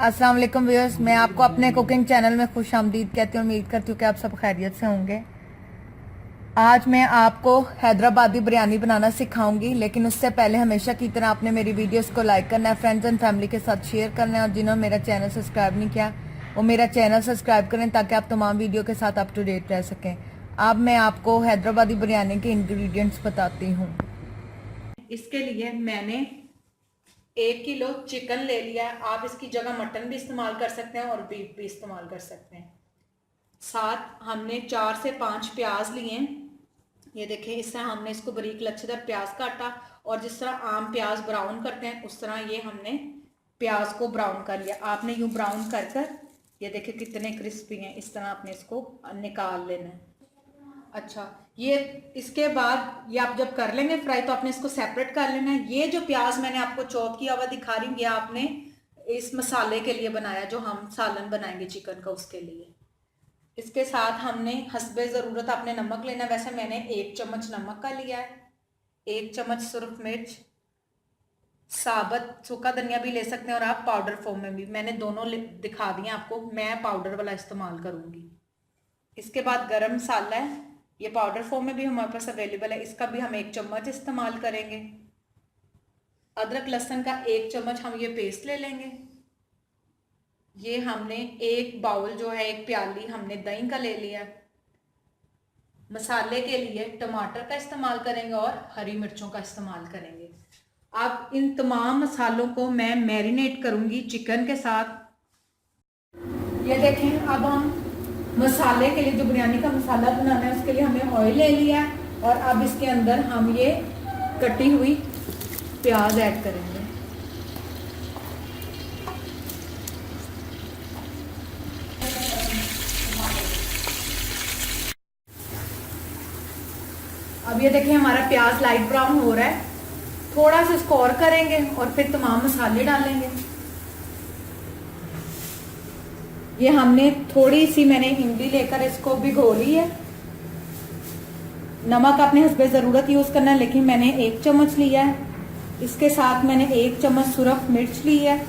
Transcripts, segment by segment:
अस्सलाम वालेकुम व्यूअर्स, मैं आपको अपने कुकिंग चैनल में खुश आमदीद कहती हूँ। उम्मीद करती हूँ कि आप सब खैरियत से होंगे। आज मैं आपको हैदराबादी बिरयानी बनाना सिखाऊंगी, लेकिन उससे पहले हमेशा की तरह आपने मेरी वीडियोस को लाइक करना है, फ्रेंड्स एंड फैमिली के साथ शेयर करना है, और जिन्होंने मेरा चैनल सब्सक्राइब नहीं किया वो मेरा चैनल सब्सक्राइब करें ताकि आप तमाम वीडियो के साथ अप टू डेट रह सकें। अब मैं आपको हैदराबादी बिरयानी के इंग्रेडिएंट्स बताती हूँ। इसके लिए मैंने 1 किलो चिकन ले लिया है। आप इसकी जगह मटन भी इस्तेमाल कर सकते हैं और बीफ भी इस्तेमाल कर सकते हैं। साथ हमने 4 से 5 प्याज लिए हैं। ये देखें, इस तरह हमने इसको बारीक लच्छेदार प्याज काटा, और जिस तरह आम प्याज ब्राउन करते हैं उस तरह ये हमने प्याज को ब्राउन कर लिया। आपने यूं ब्राउन कर कर, ये देखें कितने क्रिस्पी हैं, इस तरह आपने इसको निकाल लेना है। अच्छा, ये इसके बाद ये आप जब कर लेंगे फ्राई तो आपने इसको सेपरेट कर लेना है। ये जो प्याज मैंने आपको चॉप किया हुआ दिखा रही हूँ, ये आपने इस मसाले के लिए बनाया जो हम सालन बनाएंगे चिकन का, उसके लिए। इसके साथ हमने हस्बे ज़रूरत आपने नमक लेना है। वैसे मैंने 1 चम्मच नमक का लिया है, 1 चम्मच सुरख मिर्च, साबुत सूखा धनिया भी ले सकते हैं और आप पाउडर फॉर्म में भी, मैंने दोनों दिखा दिए आपको, मैं पाउडर वाला इस्तेमाल करूँगी। इसके बाद गरम मसाला है, ये पाउडर फॉर्म में भी हमारे पास अवेलेबल है, इसका भी हम 1 चम्मच इस्तेमाल करेंगे। अदरक लहसुन का 1 चम्मच हम ये पेस्ट ले लेंगे। ये हमने 1 बाउल जो है, 1 प्याली हमने दही का ले लिया। मसाले के लिए टमाटर का इस्तेमाल करेंगे और हरी मिर्चों का इस्तेमाल करेंगे। अब इन तमाम मसालों को मैं मैरिनेट करूंगी चिकन के साथ। ये देखें, अब हम मसाले के लिए, जो बिरयानी का मसाला बनाना है उसके लिए हमने ऑयल ले लिया, और अब इसके अंदर हम ये कटी हुई प्याज ऐड करेंगे। अब ये देखें, हमारा प्याज लाइट ब्राउन हो रहा है। थोड़ा सा इसको और करेंगे और फिर तमाम मसाले डालेंगे। ये हमने थोड़ी सी, मैंने इमली लेकर इसको भिगो ली है। नमक अपने हस्बे ज़रूरत यूज़ करना है, लेकिन मैंने 1 चम्मच लिया है। इसके साथ मैंने 1 चम्मच सुरख मिर्च ली है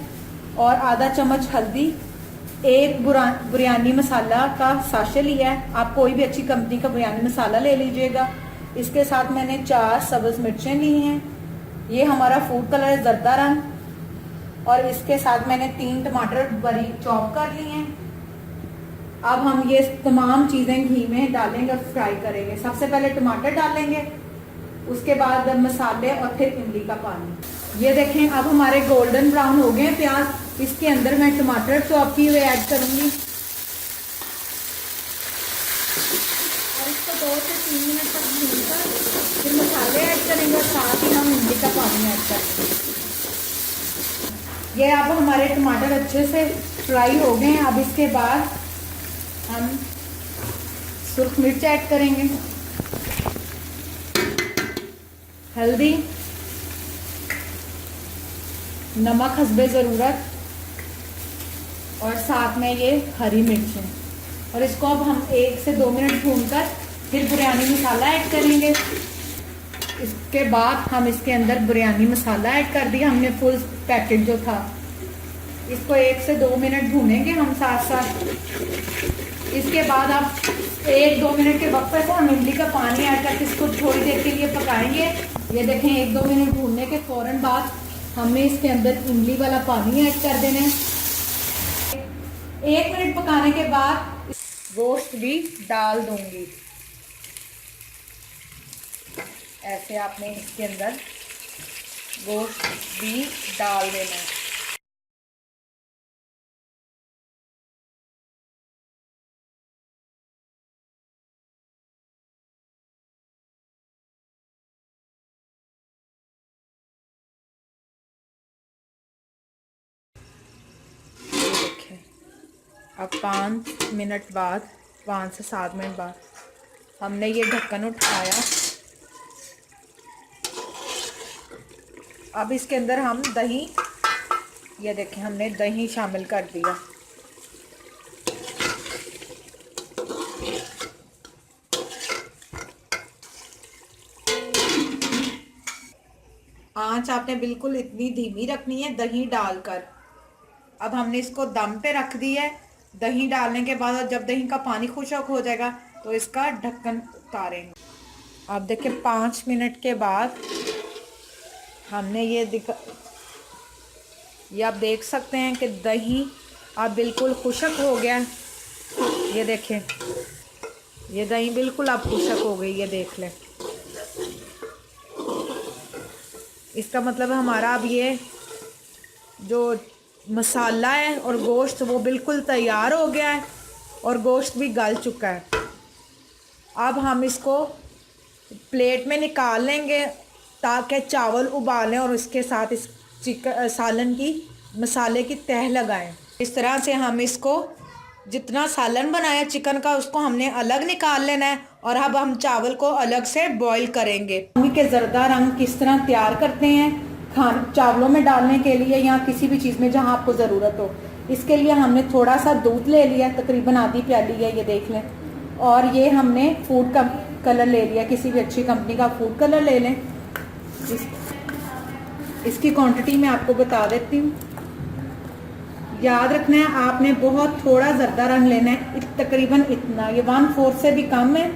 और आधा चम्मच हल्दी, 1 बिरयानी मसाला का साशे लिया है। आप कोई भी अच्छी कंपनी का बिरयानी मसाला ले लीजिएगा। इसके साथ मैंने 4 सब्ज मिर्चें ली हैं, ये हमारा फूड कलर है जर्दा रंग, और इसके साथ मैंने 3 टमाटर बारीक चॉप कर लिए हैं। अब हम ये तमाम चीजें घी में डालेंगे और फ्राई करेंगे। सबसे पहले टमाटर डालेंगे, उसके बाद मसाले, और फिर इमली का पानी। ये देखें, अब हमारे गोल्डन ब्राउन हो गए प्याज। इसके अंदर मैं टमाटर चॉप किए हुए ऐड करूंगी और इसको 2 से 3 मिनट तक भूनकर फिर मसाले ऐड करेंगे और साथ ही हम इमली का पानी ऐड करेंगे। ये अब हमारे टमाटर अच्छे से फ्राई हो गए हैं। अब इसके बाद हम सुर्ख मिर्च ऐड करेंगे, हल्दी, नमक हस्बे ज़रूरत, और साथ में ये हरी मिर्चें, और इसको अब हम 1 से 2 मिनट भूनकर फिर बिरयानी मसाला ऐड करेंगे। इसके बाद हम इसके अंदर बिरयानी मसाला ऐड कर दिया हमने, फुल पैकेट जो था। इसको 1 से 2 मिनट भूनेंगे हम साथ साथ। इसके बाद आप 1-2 मिनट के वक्त से हम इमली का पानी ऐड करके इसको थोड़ी देर के लिए पकाएंगे। ये देखें, 1-2 मिनट भूनने के फौरन बाद हमने इसके अंदर इमली वाला पानी ऐड कर देना है। 1 मिनट पकाने के बाद गोश्त भी डाल दूंगी। ऐसे आपने इसके अंदर गोश्त भी डाल देना है। अब 5 मिनट बाद, 5 से 7 मिनट बाद हमने ये ढक्कन उठाया। अब इसके अंदर हम दही, ये देखें हमने दही शामिल कर दिया। आंच आपने बिल्कुल इतनी धीमी रखनी है दही डालकर। अब हमने इसको दम पे रख दिया है दही डालने के बाद। और जब दही का पानी खुश्क हो जाएगा तो इसका ढक्कन उतारेंगे। आप देखिए 5 मिनट के बाद हमने ये आप देख सकते हैं कि दही अब बिल्कुल खुश्क हो गया। ये देखें, ये दही बिल्कुल अब खुश्क हो गई, ये देख लें। इसका मतलब हमारा अब ये जो मसाला है और गोश्त वो बिल्कुल तैयार हो गया है और गोश्त भी गल चुका है। अब हम इसको प्लेट में निकाल लेंगे ताकि चावल उबालें और इसके साथ इस सालन की मसाले की तह लगाएं। इस तरह से हम इसको जितना सालन बनाया चिकन का उसको हमने अलग निकाल लेना है और अब हम चावल को अलग से बॉईल करेंगे। के ज़रदा रंग किस तरह तैयार करते हैं चावलों में डालने के लिए या किसी भी चीज़ में जहां आपको ज़रूरत हो। इसके लिए हमने थोड़ा सा दूध ले लिया, तकरीबन आधी प्याली है, ये देख लें। और ये हमने फूड का कलर ले लिया, किसी भी अच्छी कंपनी का फूड कलर ले लें। इसकी क्वांटिटी मैं आपको बता देती हूँ। याद रखना है आपने बहुत थोड़ा जर्दा रंग लेना है, तकरीबन इतना, ये 1/4 से भी कम है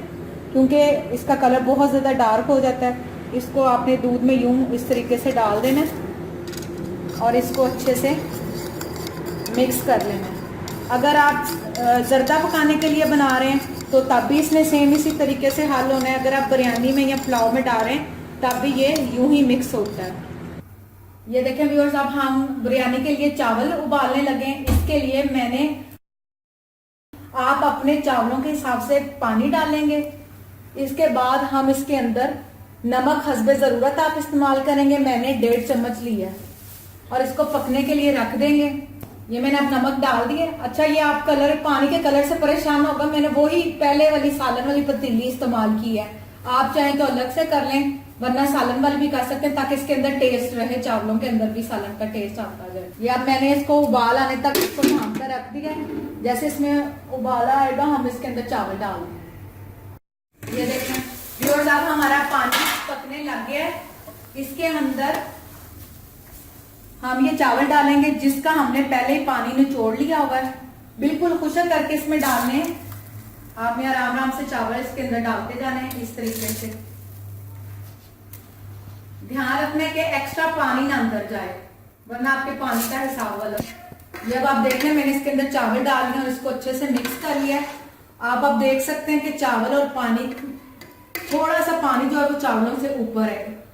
क्योंकि इसका कलर बहुत ज़्यादा डार्क हो जाता है। इसको आपने दूध में यूं इस तरीके से डाल देना है और इसको अच्छे से मिक्स कर लेना है। अगर आप जर्दा पकाने के लिए बना रहे हैं तो तब भी इसने सेम इसी तरीके से हल होना है। अगर आप बिरयानी में या पुलाव में डाल रहे हैं तब भी ये यूं ही मिक्स होता है। ये देखें व्यूअर्स, अब हम बिरयानी के लिए चावल उबालने लगे। इसके लिए मैंने, आप अपने चावलों के हिसाब से पानी डालेंगे। इसके बाद हम इसके अंदर नमक हस्बे ज़रूरत आप इस्तेमाल करेंगे। मैंने 1.5 चम्मच लिया और इसको पकने के लिए रख देंगे। ये मैंने अब नमक डाल दिए। अच्छा, ये आप कलर, पानी के कलर से परेशान होगा, मैंने वही पहले वाली सालन वाली पतीली इस्तेमाल की है। आप चाहें तो अलग से कर लें, वरना सालन वाली भी कर सकते हैं ताकि इसके अंदर टेस्ट रहे, चावलों के अंदर भी सालन का टेस्ट आता जाए। ये अब मैंने इसको उबाल आने तक इसको ढांक कर रख दिया है। जैसे इसमें उबाला आएगा हम इसके अंदर चावल डाल देंगे। ये देखें व्यूअर्स, अब हमारा पानी पकने लग गया है। इसके अंदर हम ये चावल डालेंगे जिसका हमने पहले ही पानी निचोड़ लिया होगा। बिल्कुल खुश्क करके इसमें डालने हैं। आपने आराम आराम से चावल इसके अंदर डालते जाने हैं इस तरीके से। ध्यान रखना कि एक्स्ट्रा पानी ना अंदर जाए, वरना आपके पानी का हिसाब अलग। जब आप देख लें मैंने इसके अंदर चावल डाल दिए और इसको अच्छे से मिक्स कर लिया। आप अब देख सकते हैं कि चावल और पानी, थोड़ा सा पानी जो है वो चावलों से ऊपर है।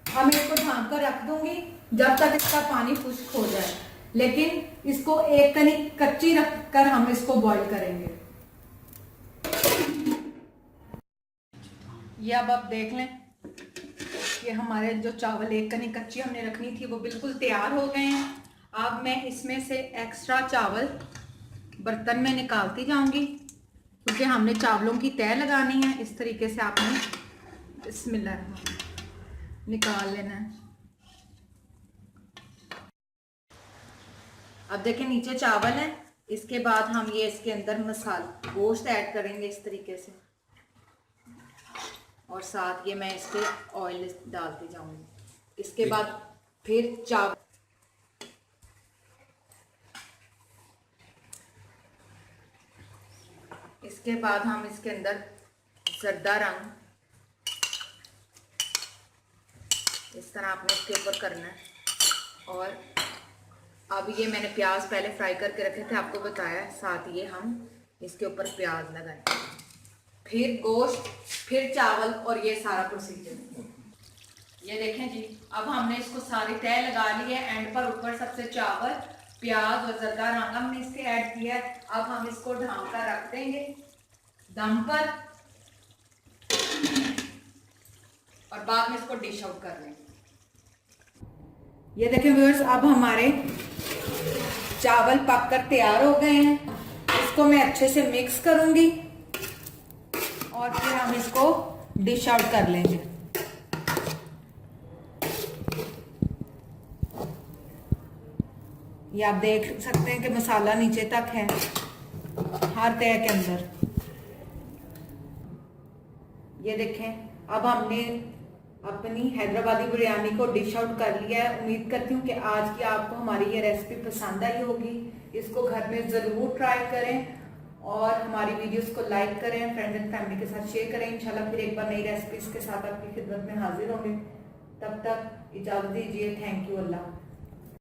हम इसको ढांक कर रख दूंगी जब तक इसका पानी खुश्क हो जाए, लेकिन इसको एक कनी कच्ची रखकर हम इसको बॉईल करेंगे। ये अब आप देख लें कि हमारे जो चावल एक कनी कच्ची हमने रखनी थी वो बिल्कुल तैयार हो गए हैं। अब मैं इसमें से एक्स्ट्रा चावल बर्तन में निकालती जाऊंगी क्योंकि हमने चावलों की तह लगानी है। इस तरीके से आपने बिस्मिल्लाह निकाल लेना है। अब देखें नीचे चावल है। इसके बाद हम ये इसके अंदर मसाला गोश्त ऐड करेंगे इस तरीके से, और साथ ये मैं इसके ऑयल डालती जाऊंगी। इसके बाद फिर चावल, इसके बाद हम इसके अंदर जर्दा रंग इस तरह आपने इसके ऊपर करना है। और अब ये मैंने प्याज पहले फ्राई करके रखे थे, आपको बताया। साथ ये हम इसके ऊपर प्याज लगाएं, फिर गोश्त, फिर चावल, और ये सारा प्रोसीजर। ये देखें जी, अब हमने इसको सारी तय लगा ली है। एंड पर ऊपर सबसे चावल, प्याज और जर्दा रंग हमने इसके ऐड किया है। अब हम इसको ढांक कर रख देंगे दम पर और बाद में इसको डिश आउट कर लेंगे। ये देखें व्यूअर्स, अब हमारे चावल पककर तैयार हो गए हैं। इसको मैं अच्छे से मिक्स करूंगी और फिर हम इसको डिश आउट कर लेंगे। ये आप देख सकते हैं कि मसाला नीचे तक है हर तह के अंदर। ये देखें, अब हमने अपनी हैदराबादी बिरयानी को डिश आउट कर लिया है। उम्मीद करती हूँ कि आज की आपको हमारी ये रेसिपी पसंद आई होगी। इसको घर में ज़रूर ट्राई करें और हमारी वीडियोस को लाइक करें, फ्रेंड्स एंड फैमिली के साथ शेयर करें। इंशाल्लाह फिर एक बार नई रेसिपीज के साथ आपकी खिदमत में हाजिर होंगे। तब तक इजाज़त दीजिए। Thank you. अल्लाह।